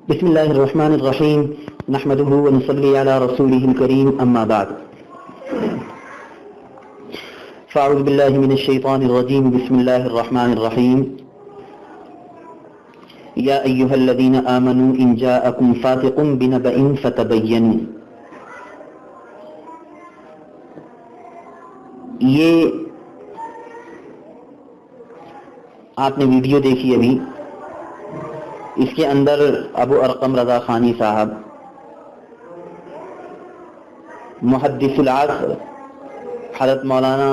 بسم اللہ الرحمن الرحیم نحمده ونصلی علی رسوله الکریم اما بعد فاعوذ باللہ من الشیطان الرجیم بسم اللہ الرحمن الرحیم یا ایہا الذین آمنوا ان جاءکم فاسق بنبأ فتبینوا. یہ آپ نے ویڈیو دیکھی ابھی، اس کے اندر ابو ارقم رضا خانی صاحب محدث العصر حضرت مولانا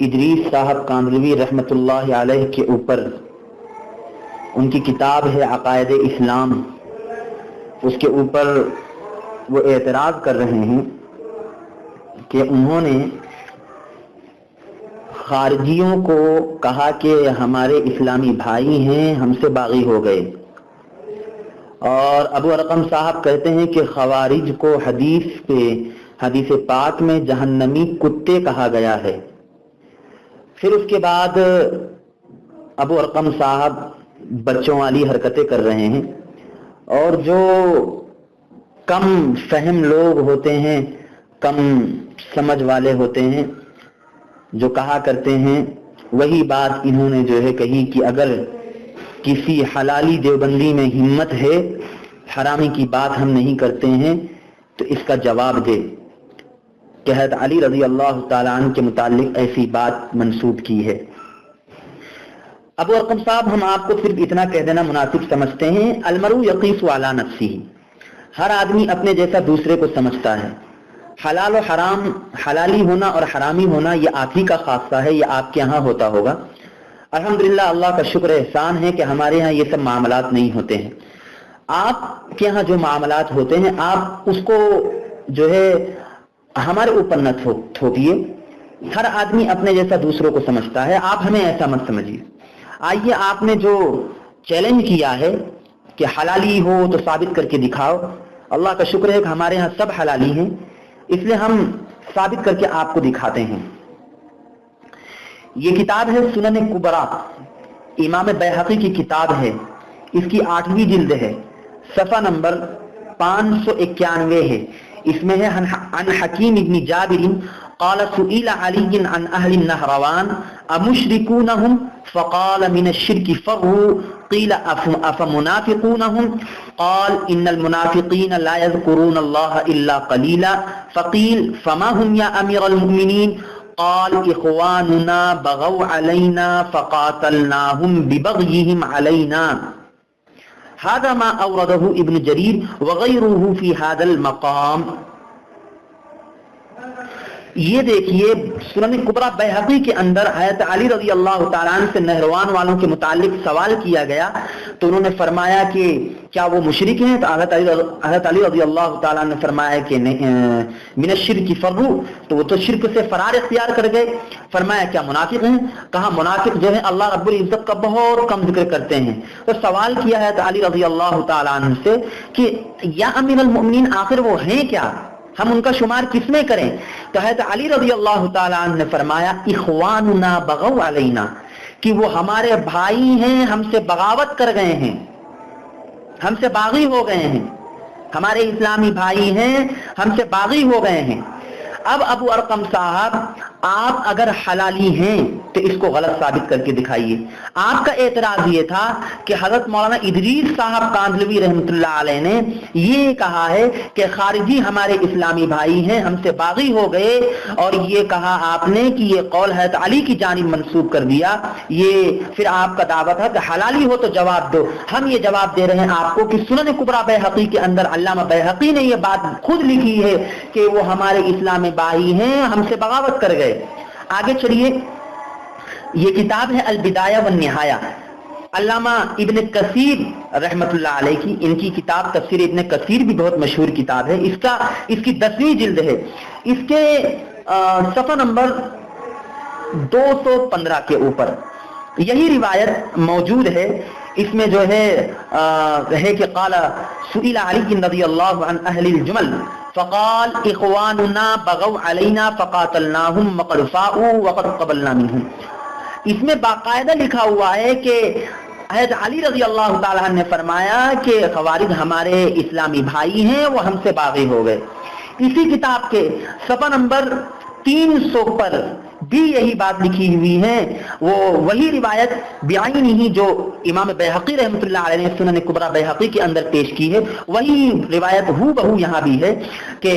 ادریس صاحب کاندھلوی رحمۃ اللہ علیہ کے اوپر ان کی کتاب ہے عقائد اسلام، اس کے اوپر وہ اعتراض کر رہے ہیں کہ انہوں نے خارجیوں کو کہا کہ ہمارے اسلامی بھائی ہیں، ہم سے باغی ہو گئے، اور ابو ارقم صاحب کہتے ہیں کہ خوارج کو حدیث پاک میں جہنمی کتے کہا گیا ہے. پھر اس کے بعد ابو ارقم صاحب بچوں والی حرکتیں کر رہے ہیں، اور جو کم فہم لوگ ہوتے ہیں، کم سمجھ والے ہوتے ہیں، جو کہا کرتے ہیں وہی بات انہوں نے جو ہے کہی کہ اگر کسی حلالی دیوبندی میں ہمت ہے، حرامی کی بات ہم نہیں کرتے ہیں، تو اس کا جواب دے کہ حضرت علی رضی اللہ تعالیٰ عنہ کے متعلق ایسی بات منسوب کی ہے. ابو ارقم صاحب، ہم آپ کو صرف اتنا کہہ دینا مناسب سمجھتے ہیں، المرء یقیس علی نفسہ، ہر آدمی اپنے جیسا دوسرے کو سمجھتا ہے. حلال و حرام، حلالی ہونا اور حرامی ہونا یہ آپ ہی کا خاصہ ہے، یہ آپ کے ہاں ہوتا ہوگا. الحمدللہ اللہ کا شکر احسان ہے کہ ہمارے ہاں یہ سب معاملات نہیں ہوتے ہیں. آپ کے ہاں جو معاملات ہوتے ہیں آپ اس کو جو ہے ہمارے اوپر نہ تھوپیے. ہر آدمی اپنے جیسا دوسروں کو سمجھتا ہے، آپ ہمیں ایسا مت سمجھیے. آئیے، آپ نے جو چیلنج کیا ہے کہ حلالی ہو تو ثابت کر کے دکھاؤ، اللہ کا شکر ہے کہ ہمارے ہاں سب حلالی ہیں، اس لیے ہم ثابت کر کے آپ کو دکھاتے ہیں. یہ کتاب ہے سنن کبریٰ، امام بیہقی کی کتاب ہے، اس کی 8ویں جلد ہے، صفحہ نمبر 591 ہے. اس میں ہے عن حکیم ابن جابر قال سئل علی عن اہل النہروان امشرکونہم فقال من الشرک فروا قیل افمنافقونہم قال ان المنافقین لا یذکرون اللہ الا قلیلا فقیل فما هم یا امیر المؤمنین قال اخواننا بغوا علینا فقاتلناہم ببغیہم علینا. هذا ما اورده ابن جریر وغیرہ فی هذا المقام. یہ دیکھیے سنن کبریٰ بیہقی کے اندر حضرت علی رضی اللہ تعالیٰ عنہ سے نہروان والوں کے متعلق سوال کیا گیا، تو انہوں نے فرمایا کہ کیا وہ مشرک ہیں؟ تو حضرت علی رضی اللہ تعالیٰ عنہ نے فرمایا کہ من الشرک فروا، تو وہ تو شرک سے فرار اختیار کر گئے. فرمایا کیا منافق ہیں؟ کہا منافق جو ہے اللہ رب العزت کا بہت کم ذکر کرتے ہیں. تو سوال کیا حضرت علی رضی اللہ تعالیٰ عنہ سے کہ یا امیر المؤمنین، آخر وہ ہیں کیا، ہم ان کا شمار کس میں کریں؟ تو حضرت علی رضی اللہ تعالیٰ عنہ نے فرمایا اخواننا بغوا علینا، کہ وہ ہمارے بھائی ہیں، ہم سے بغاوت کر گئے ہیں، ہم سے باغی ہو گئے ہیں، ہمارے اسلامی بھائی ہیں، ہم سے باغی ہو گئے ہیں. اب ابو ارقم صاحب، آپ اگر حلالی ہیں تو اس کو غلط ثابت کر کے دکھائیے. آپ کا اعتراض یہ تھا کہ حضرت مولانا ادریس صاحب کاندھلوی رحمۃ اللہ علیہ نے یہ کہا ہے کہ خارجی ہمارے اسلامی بھائی ہیں، ہم سے باغی ہو گئے، اور یہ کہا آپ نے کہ یہ قول حضرت علی کی جانب منسوب کر دیا. یہ پھر آپ کا دعویٰ تھا کہ حلالی ہو تو جواب دو. ہم یہ جواب دے رہے ہیں آپ کو کہ سنن کبریٰ بیہقی کے اندر علامہ بیہقی نے یہ بات خود لکھی ہے کہ وہ ہمارے اسلامی بھائی ہیں، ہم سے بغاوت کر گئے. آگے چلیے، یہ کتاب ہے البدایہ والنہایہ، علامہ ابن کثیر رحمۃ اللہ علیہ کی، ان کی کتاب تفسیر ابن کثیر بھی بہت مشہور کتاب ہے. اس کی 10ویں جلد ہے، اس کے صفحہ نمبر 215 کے اوپر یہی روایت موجود ہے. اس میں جو ہے کہ قال سئل علی رضی اللہ عنہ اہل الجمل فقال اخواننا بغوا علینا فقاتلناہم وقد فاؤوا وقد قبلنا منہم. اس میں باقاعدہ لکھا ہوا ہے کہ حضرت علی رضی اللہ تعالیٰ عنہ نے فرمایا کہ خوارج ہمارے اسلامی بھائی ہیں، وہ ہم سے باغی ہو گئے۔ اسی کتاب کے صفحہ نمبر 300 پر بھی یہی بات لکھی ہوئی ہے، وہ وہی روایت بعینی ہی جو امام بیہقی رحمۃ اللہ علیہ نے سنن کبریٰ بیہقی کے اندر پیش کی ہے، وہی روایت ہو بہو یہاں بھی ہے کہ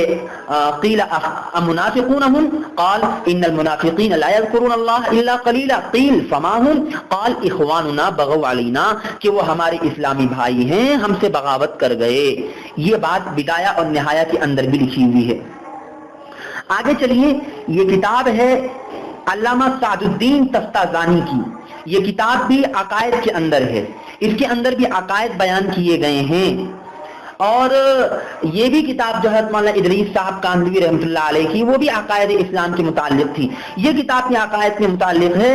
قیل امنافقون هم قال ان المنافقین لا یذکرون اللہ الا قلیلا قیل فما هم قال اخواننا بغوا علینا، کہ وہ ہمارے اسلامی بھائی ہیں، ہم سے بغاوت کر گئے۔ یہ بات بدایہ اور نہایہ کے اندر بھی لکھی ہوئی ہے۔ آگے چلیے، یہ کتاب ہے علامہ سعد الدین تفتازانی کی، یہ کتاب بھی عقائد کے اندر ہے، اس کے اندر بھی عقائد بیان کیے گئے ہیں، اور یہ بھی کتاب جو ہے مولانا ادریس صاحب کاندھلوی رحمۃ اللہ علیہ کی، وہ بھی عقائد اسلام کے متعلق تھی، یہ کتاب بھی عقائد کے متعلق ہے۔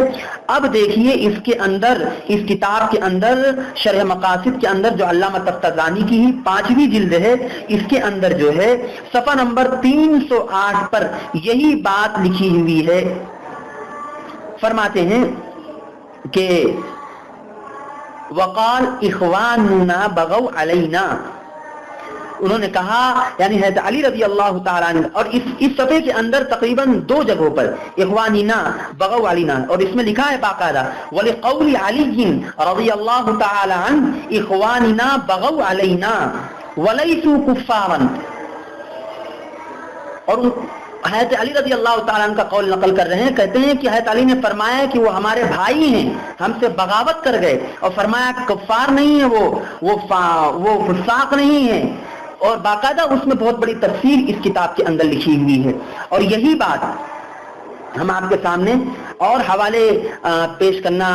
اب دیکھیے اس کے اندر، اس کتاب کے اندر شرح مقاصد کے اندر جو علامہ تفتازانی کی ہی 5ویں جلد ہے، اس کے اندر جو ہے صفحہ نمبر 308 پر یہی بات لکھی ہوئی ہے۔ فرماتے ہیں کہ وقال اخواننا بغوا علینا، انہوں نے کہا، یعنی حضرت علی رضی اللہ تعالیٰ عنہ، اور اس صفحے کے اندر تقریباً 2 جگہوں پر اخواننا بغوا علینا، اور اس میں لکھا ہے باقاعدہ وَلِقَوْلِ عَلِيٍّ رضی اللہ تعالیٰ عنہ اخواننا بغوا علینا وَلَيْسُوا كُفَّارًا، اور حضرت علی رضی اللہ تعالیٰ عنہ کا قول نقل کر رہے ہیں، کہتے ہیں کہ حضرت علی نے فرمایا کہ وہ ہمارے بھائی ہیں، ہم سے بغاوت کر گئے، اور فرمایا کفار نہیں ہیں، وہ فساق نہیں ہیں، اور باقاعدہ اس میں بہت بڑی تفصیل اس کتاب کے اندر لکھی ہوئی ہے۔ اور یہی بات ہم آپ کے سامنے اور حوالے پیش کرنا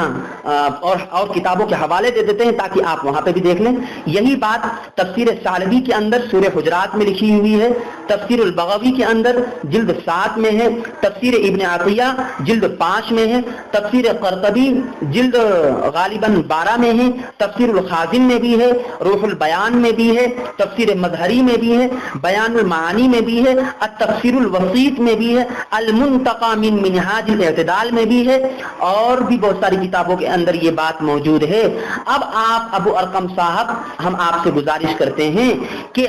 اور کتابوں کے حوالے دے دیتے ہیں تاکہ آپ وہاں پہ بھی دیکھ لیں۔ یہی بات تفسیر ثعلبی کے اندر سورہ حجرات میں لکھی ہوئی ہے، تفسیر البغوی کے اندر جلد 7 میں ہے، تفسیر ابن عطیہ جلد 5 میں ہے، تفسیر قرطبی جلد غالباً 12 میں ہے، تفسیر الخازن میں بھی ہے، روح البیان میں بھی ہے، تفسیر مظہری میں بھی ہے، بیان المعانی میں بھی ہے، التفسیر الوسیط میں بھی ہے، المنتقى من منہاج الاعتدال میں بھی ہے، اور بھی بہت ساری کتابوں کے اندر یہ بات موجود ہے۔ اب آپ ابو ارقم صاحب، ہم آپ سے گزارش کرتے ہیں کہ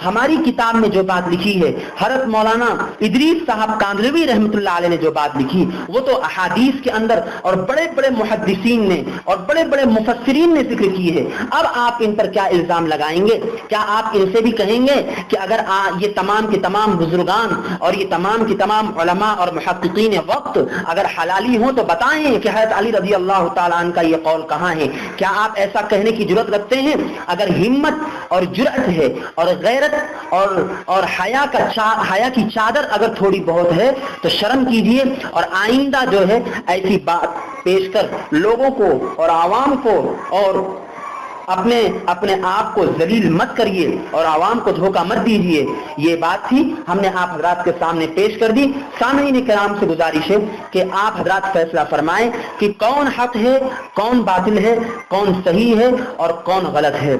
ہماری کتاب میں جو بات لکھی ہے، حضرت مولانا ادریس صاحب کاندھلوی رحمۃ اللہ علیہ نے جو بات لکھی، وہ تو احادیث کے اندر اور بڑے بڑے محدثین نے اور بڑے بڑے مفسرین نے ذکر کی ہے۔ اب آپ ان پر کیا الزام لگائیں گے؟ کیا آپ ان سے بھی کہیں گے کہ اگر یہ تمام کے تمام بزرگان اور یہ تمام کی تمام علماء اور محققین وقت اگر حلالی ہوں تو بتائیں کہ حضرت علی رضی اللہ تعالیٰ عنہ کا یہ قول کہاں ہے؟ کیا آپ ایسا کہنے کی جرات رکھتے ہیں؟ اگر ہمت اور جرأت ہے اور غیرت اور حیا کی چادر اگر تھوڑی بہت ہے تو شرم کیجئے، اور آئندہ جو ہے ایسی بات پیش کر لوگوں کو اور عوام کو اور اپنے آپ کو ذلیل مت کریے اور عوام کو دھوکہ مت دیجیے۔ یہ بات تھی، ہم نے آپ حضرات کے سامنے پیش کر دی۔ سامعین کرام سے گزارش ہے کہ آپ حضرات فیصلہ فرمائیں کہ کون حق ہے، کون باطل ہے، کون صحیح ہے اور کون غلط ہے۔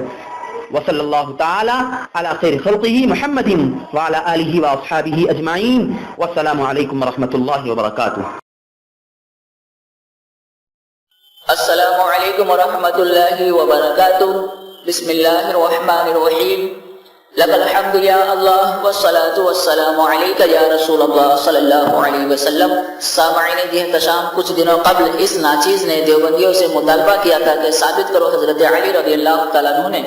وصلی اللہ تعالی علی خیر خلقہ محمد وعلی آلہ واصحابہ اجمعین، والسلام علیکم ورحمۃ اللہ وبرکاتہ۔ السلام علیکم ورحمۃ اللہ وبرکاتہ۔ بسم اللہ الرحمن الرحیم۔ لک الحمد یا اللہ والصلاة والسلام علیک یا رسول اللہ صلی اللہ علیہ وسلم۔ سامعین جی احتشام، کچھ دنوں قبل اس ناچیز نے دیوبندیوں سے مطالبہ کیا تھا کہ ثابت کرو حضرت علی رضی اللہ تعالیٰ عنہ نے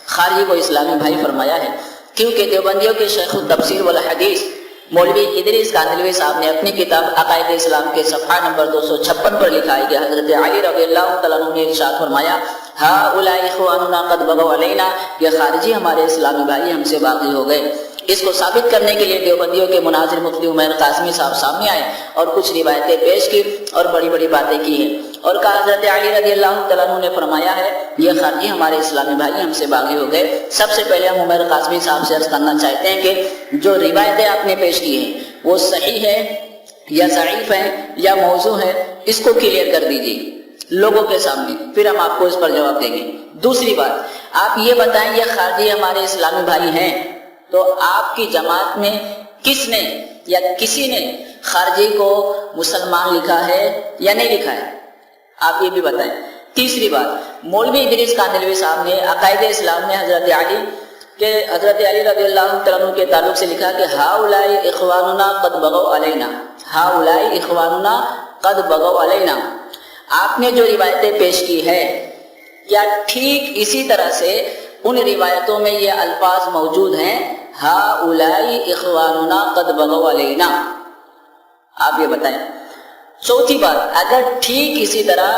خارجی کو اسلامی بھائی فرمایا ہے، کیونکہ دیوبندیوں کے شیخ التفسیر والحدیث مولوی ادریس کاندھلوی صاحب نے اپنی کتاب عقائد اسلام کے صفحہ نمبر 256 پر لکھا ہے کہ حضرت علی رضی اللہ تعالیٰ عنہ نے ارشاد فرمایا، ہؤلاء اخواننا قد بغوا علینا، یہ خارجی ہمارے اسلامی بھائی ہم سے باغی ہو گئے۔ اس کو ثابت کرنے کے لیے دیوبندیوں کے مناظر مفتی عمیر قاسمی صاحب سامنے آئے اور کچھ روایتیں پیش کی اور بڑی بڑی باتیں کی ہیں، اور کہا حضرت علی رضی اللہ تعالیٰ عنہ نے فرمایا ہے یہ خارجی ہمارے اسلامی بھائی ہم سے باغی ہو گئے۔ سب سے پہلے ہم عمیر قاسمی صاحب سے عرض کرنا چاہتے ہیں کہ جو روایتیں آپ نے پیش کی ہیں وہ صحیح ہے یا ضعیف ہے یا موضوع ہے، اس کو کلیئر کر دیجیے لوگوں کے سامنے، پھر ہم آپ کو اس پر جواب دیں گے۔ دوسری بات، آپ یہ بتائیں یہ خارجی ہمارے اسلامی بھائی ہیں تو آپ کی جماعت میں کس نے یا کسی نے خارجی کو مسلمان لکھا ہے یا نہیں لکھا ہے؟ آپ یہ بھی بتائیں تیسری بات، مولوی ادریس کاندھلوی صاحب نے عقائد اسلام میں حضرت علی رضی اللہ عنہ کے تعلق سے لکھا کہ ہؤلاء اخواننا قد بغوا علینا، ہؤلاء اخواننا قد بغوا علینا۔ آپ نے جو روایتیں پیش کی ہے، کیا ٹھیک اسی طرح سے ان روایتوں میں یہ الفاظ موجود ہیں ہؤلاء اخواننا قد بغوا علینا؟ آپ یہ بتائیں۔ چوتھی بات، اگر ٹھیک اسی طرح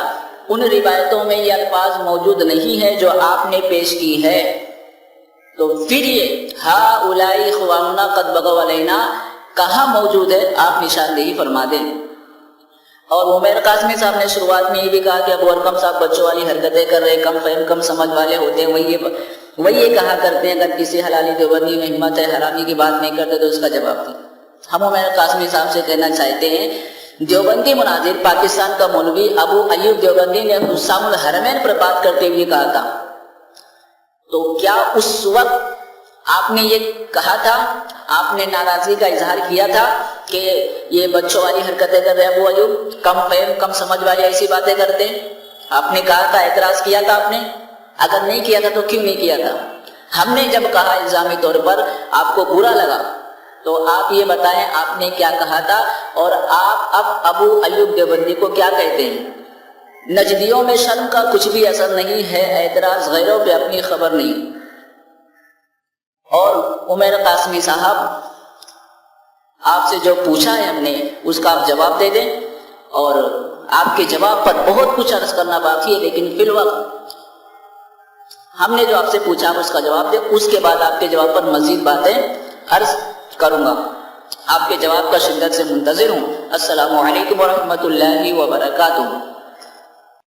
ان روایتوں میں یہ الفاظ موجود نہیں ہے جو آپ نے پیش کی ہے، تو پھر یہ ہؤلاء اخواننا قد بغوا علینا کہاں موجود ہے؟ آپ نشاندہی فرما دیں۔ اور عمیر قاسمی صاحب نے شروعات میں یہ بھی کہا کہ ابو ارقم صاحب بچوں والی حرکتیں کر رہے، کم فہم کم سمجھ والے ہوتے ہیں، وہی یہ کہا کرتے ہیں اگر کسی حلالی دیوبندی میں ہمت ہے حرامی کی بات نہیں کرتے تو اس کا جواب دیں۔ ہم عمیر قاسمی صاحب سے کہنا چاہتے ہیں، دیوبندی مناظر پاکستان کا مولوی ابو ایوب دیوبندی نے حسام الحرمین پر بات کرتے ہوئے کہا تھا، تو کیا اس وقت آپ نے یہ کہا تھا، آپ نے ناراضگی کا اظہار کیا تھا کہ یہ بچوں والی حرکتیں کر رہے ابو ایوب، کم فہم کم سمجھ والے ایسی باتیں کرتے ہیں؟ آپ نے کہا تھا، اعتراض کیا تھا آپ نے؟ اگر نہیں کیا تھا تو کیوں نہیں کیا تھا؟ ہم نے جب کہا الزامی طور پر آپ کو برا لگا تو آپ یہ بتائیں آپ نے کیا کہا تھا، اور آپ اب ابو ایوب دیوبندی کو کیا کہتے ہیں؟ نجدیوں میں شرم کا کچھ بھی اثر نہیں ہے، اعتراض غیروں پہ اپنی خبر نہیں۔ اور عمیر قاسمی صاحب، آپ سے جو پوچھا ہے ہم نے اس کا آپ جواب دے دیں، اور آپ کے جواب پر بہت کچھ عرض کرنا باقی ہے، لیکن فی الوقت ہم نے جو آپ سے پوچھا اس کا جواب دیں، اس کے بعد آپ کے جواب پر مزید باتیں عرض کروں گا۔ آپ کے جواب کا شدت سے منتظر ہوں۔ السلام علیکم ورحمۃ اللہ وبرکاتہ۔